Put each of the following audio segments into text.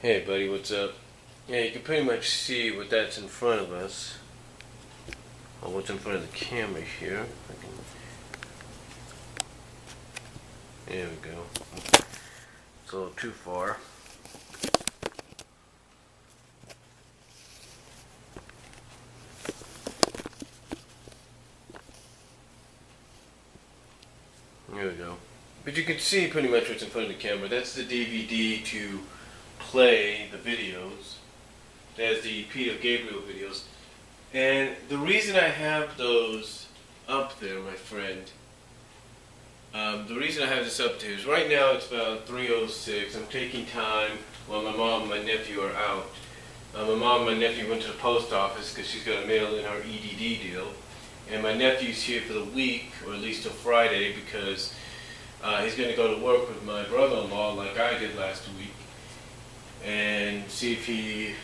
Hey buddy, what's up? Yeah, you can pretty much see what that's in front of us. Or what's in front of the camera here. There we go. It's a little too far. There we go. But you can see pretty much what's in front of the camera. That's the DVD to play the videos. That's the Peter Gabriel videos. And the reason I have those up there, my friend, the reason I have this up there is right now it's about 3:06. I'm taking time while my mom and my nephew are out. My mom and my nephew went to the post office because she's got to mail in our EDD deal. And my nephew's here for the week, or at least till Friday, because he's going to go to work with my brother-in-law like I did last week. And see if he,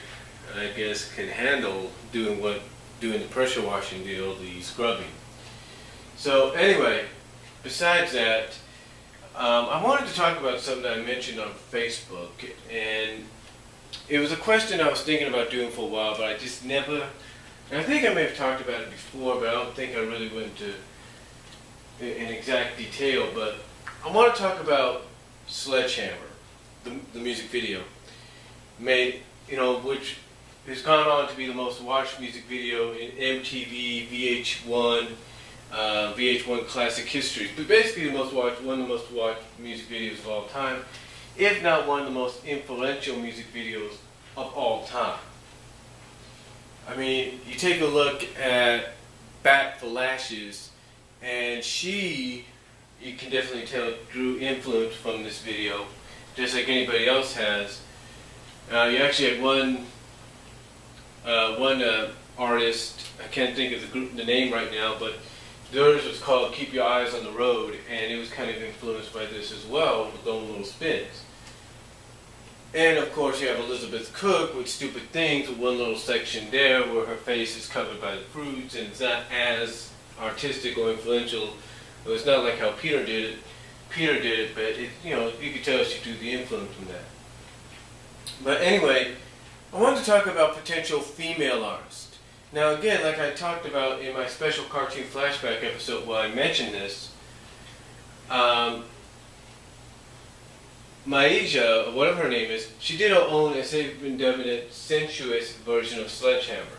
I guess, can handle doing the pressure washing deal, the scrubbing. So anyway, besides that, I wanted to talk about something that I mentioned on Facebook, and it was a question I was thinking about doing for a while, but I just never, and I think I may have talked about it before, but I don't think I really went into in exact detail, but I want to talk about Sledgehammer, the music video, made, which has gone on to be the most watched music video in MTV, VH1 classic history. But basically one of the most watched music videos of all time, if not one of the most influential music videos of all time. I mean, you take a look at Bat for Lashes, and you can definitely tell, drew influence from this video, just like anybody else has. You actually had one artist, I can't think of the name right now, but theirs was called Keep Your Eyes on the Road, and it was kind of influenced by this as well, with those little spins. And of course you have Elizabeth Cook with Stupid Things, with one little section there where her face is covered by the fruits, and it's not as artistic or influential. It was not like how Peter did it, but you could tell she drew the influence from that. But anyway, I wanted to talk about potential female artists. Now again, like I talked about in my special cartoon flashback episode where I mentioned this, Maisha, or whatever her name is, she did her own, as they've been dubbing it, sensuous version of Sledgehammer.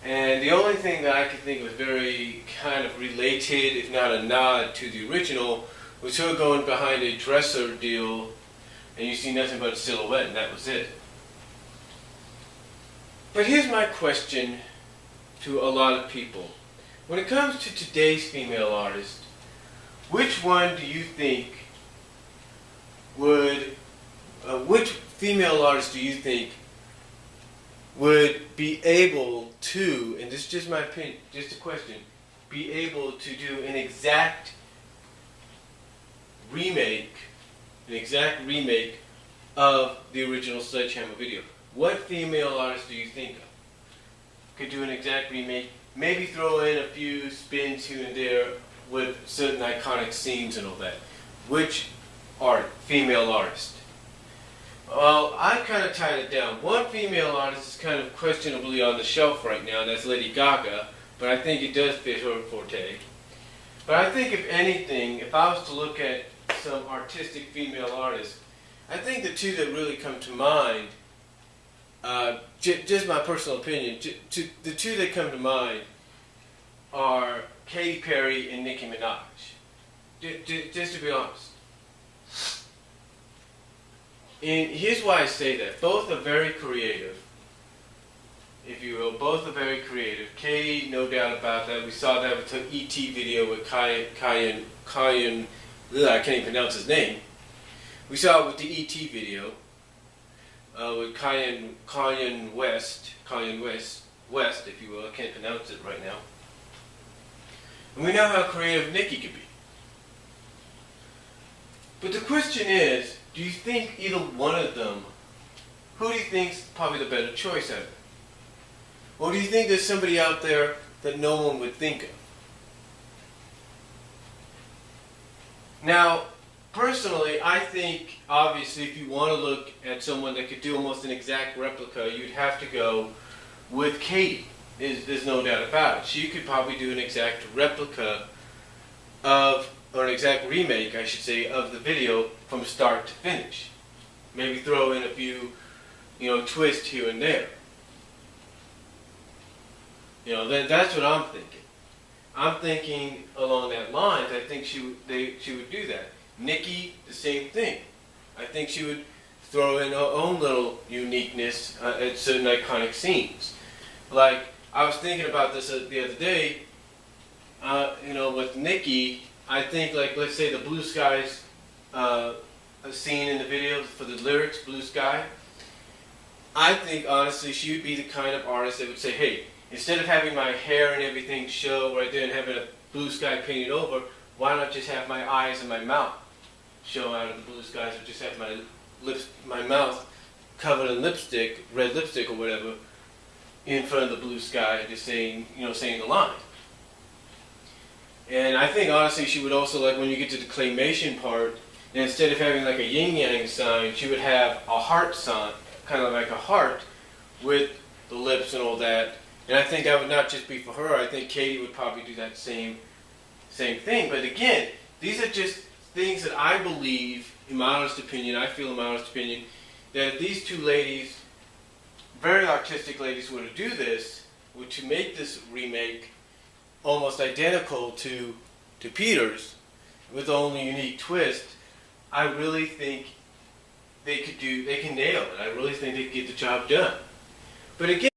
And the only thing that I could think was very kind of related, if not a nod to the original, was her going behind a dresser deal, and you see nothing but a silhouette, and that was it. But here's my question to a lot of people. When it comes to today's female artist, which one do you think which female artist do you think would be able to, and this is just my opinion, just a question, be able to do an exact remake of the original Sledgehammer video? What female artist do you think of could do an exact remake, maybe throw in a few spins here and there with certain iconic scenes and all that? Which female artist? Well, I kind of tied it down. One female artist is kind of questionably on the shelf right now, and that's Lady Gaga, but I think it does fit her forte. But I think if anything, if I was to look at some artistic female artists, I think the two that really come to mind, just my personal opinion, the two that come to mind are Katy Perry and Nicki Minaj. Just to be honest. And here's why I say that. Both are very creative, if you will. Both are very creative. Katy, no doubt about that. We saw that with the E.T. video with I can't even pronounce his name. We saw it with the E.T. video with Kanye West, if you will. I can't pronounce it right now. And we know how creative Nicki could be. But the question is, do you think either one of them, who do you think's probably the better choice out of it? Or do you think there's somebody out there that no one would think of? Now, personally, I think, obviously, if you want to look at someone that could do almost an exact replica, you'd have to go with Katie. There's no doubt about it. She could probably do an exact replica of, or an exact remake, I should say, of the video from start to finish. Maybe throw in a few, twists here and there. That's what I'm thinking. I'm thinking along that lines. I think she would do that. Nikki, the same thing. I think she would throw in her own little uniqueness at certain iconic scenes. Like, I was thinking about this the other day, with Nikki. I think, like, let's say the Blue Skies scene in the video for the lyrics, Blue Sky. I think, honestly, she would be the kind of artist that would say, hey, instead of having my hair and everything show right there and having a blue sky painted over, why not just have my eyes and my mouth show out of the blue skies, or just have my lips, my mouth covered in lipstick, red lipstick or whatever, in front of the blue sky, just saying the line. And I think, honestly, she would also, like, when you get to the claymation part, and instead of having like a yin-yang sign, she would have a heart sign, kind of like a heart with the lips and all that. And I think that would not just be for her. I think Katie would probably do that same thing. But again, these are just things that I believe, in my honest opinion, that if these two ladies, very artistic ladies, were to do this, were to make this remake almost identical to Peter's, with only a unique twist, I really think they can nail it. I really think they can get the job done. But again,